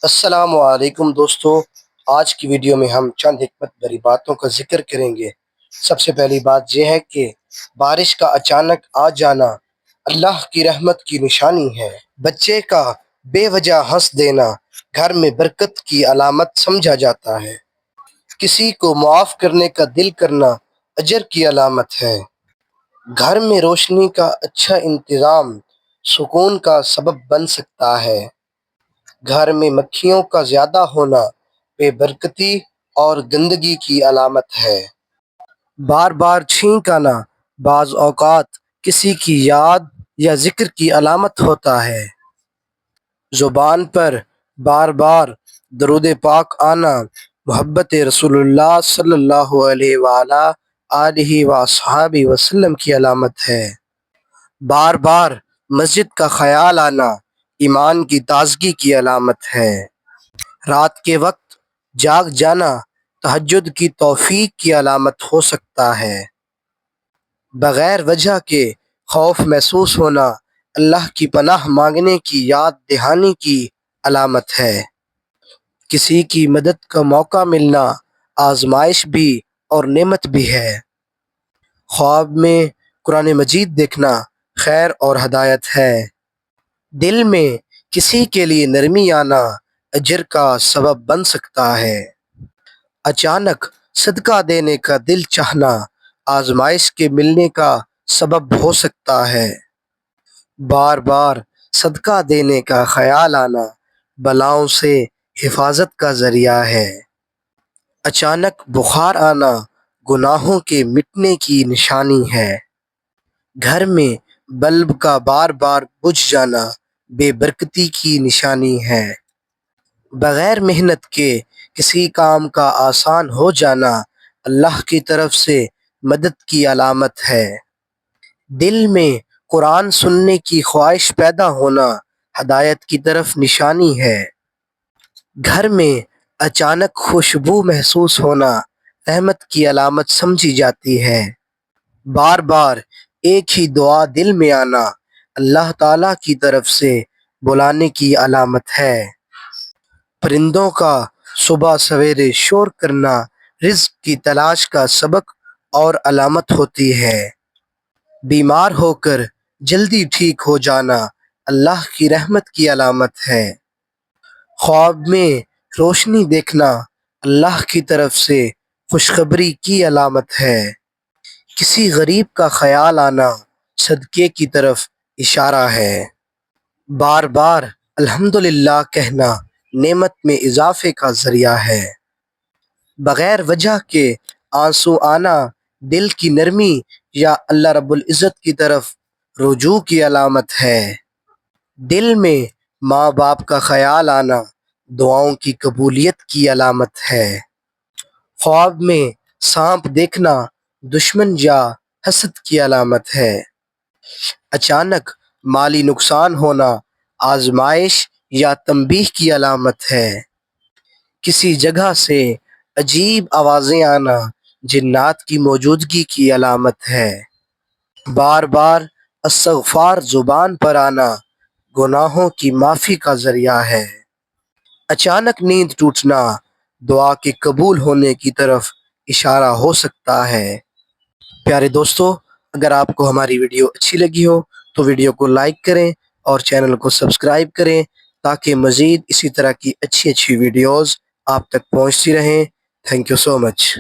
السلام علیکم دوستو، آج کی ویڈیو میں ہم چند حکمت بری باتوں کا ذکر کریں گے۔ سب سے پہلی بات یہ ہے کہ بارش کا اچانک آ جانا اللہ کی رحمت کی نشانی ہے۔ بچے کا بے وجہ ہنس دینا گھر میں برکت کی علامت سمجھا جاتا ہے۔ کسی کو معاف کرنے کا دل کرنا اجر کی علامت ہے۔ گھر میں روشنی کا اچھا انتظام سکون کا سبب بن سکتا ہے۔ گھر میں مکھیوں کا زیادہ ہونا بے برکتی اور گندگی کی علامت ہے۔ بار بار چھینک آنا بعض اوقات کسی کی یاد یا ذکر کی علامت ہوتا ہے۔ زبان پر بار بار درود پاک آنا محبت رسول اللہ صلی اللہ علیہ وآلہ وصحبہ وسلم کی علامت ہے۔ بار بار مسجد کا خیال آنا ایمان کی تازگی کی علامت ہے۔ رات کے وقت جاگ جانا تہجد کی توفیق کی علامت ہو سکتا ہے۔ بغیر وجہ کے خوف محسوس ہونا اللہ کی پناہ مانگنے کی یاد دہانی کی علامت ہے۔ کسی کی مدد کا موقع ملنا آزمائش بھی اور نعمت بھی ہے۔ خواب میں قرآن مجید دیکھنا خیر اور ہدایت ہے۔ دل میں کسی کے لیے نرمی آنا اجر کا سبب بن سکتا ہے۔ اچانک صدقہ دینے کا دل چاہنا آزمائش کے ملنے کا سبب ہو سکتا ہے۔ بار بار صدقہ دینے کا خیال آنا بلاؤں سے حفاظت کا ذریعہ ہے۔ اچانک بخار آنا گناہوں کے مٹنے کی نشانی ہے۔ گھر میں بلب کا بار بار بجھ جانا بے برکتی کی نشانی ہے۔ بغیر محنت کے کسی کام کا آسان ہو جانا اللہ کی طرف سے مدد کی علامت ہے۔ دل میں قرآن سننے کی خواہش پیدا ہونا ہدایت کی طرف نشانی ہے۔ گھر میں اچانک خوشبو محسوس ہونا رحمت کی علامت سمجھی جاتی ہے۔ بار بار ایک ہی دعا دل میں آنا اللہ تعالیٰ کی طرف سے بلانے کی علامت ہے۔ پرندوں کا صبح سویرے شور کرنا رزق کی تلاش کا سبق اور علامت ہوتی ہے۔ بیمار ہو کر جلدی ٹھیک ہو جانا اللہ کی رحمت کی علامت ہے۔ خواب میں روشنی دیکھنا اللہ کی طرف سے خوشخبری کی علامت ہے۔ کسی غریب کا خیال آنا صدقے کی طرف اشارہ ہے۔ بار بار الحمدللہ کہنا نعمت میں اضافے کا ذریعہ ہے۔ بغیر وجہ کے آنسو آنا دل کی نرمی یا اللہ رب العزت کی طرف رجوع کی علامت ہے۔ دل میں ماں باپ کا خیال آنا دعاؤں کی قبولیت کی علامت ہے۔ خواب میں سانپ دیکھنا دشمن یا حسد کی علامت ہے۔ اچانک مالی نقصان ہونا آزمائش یا تنبیہ کی علامت ہے۔ کسی جگہ سے عجیب آوازیں آنا جنات کی موجودگی کی علامت ہے۔ بار بار استغفار زبان پر آنا گناہوں کی معافی کا ذریعہ ہے۔ اچانک نیند ٹوٹنا دعا کے قبول ہونے کی طرف اشارہ ہو سکتا ہے۔ پیارے دوستو، اگر آپ کو ہماری ویڈیو اچھی لگی ہو تو ویڈیو کو لائک کریں اور چینل کو سبسکرائب کریں تاکہ مزید اسی طرح کی اچھی ویڈیوز آپ تک پہنچتی رہیں۔ Thank you so much.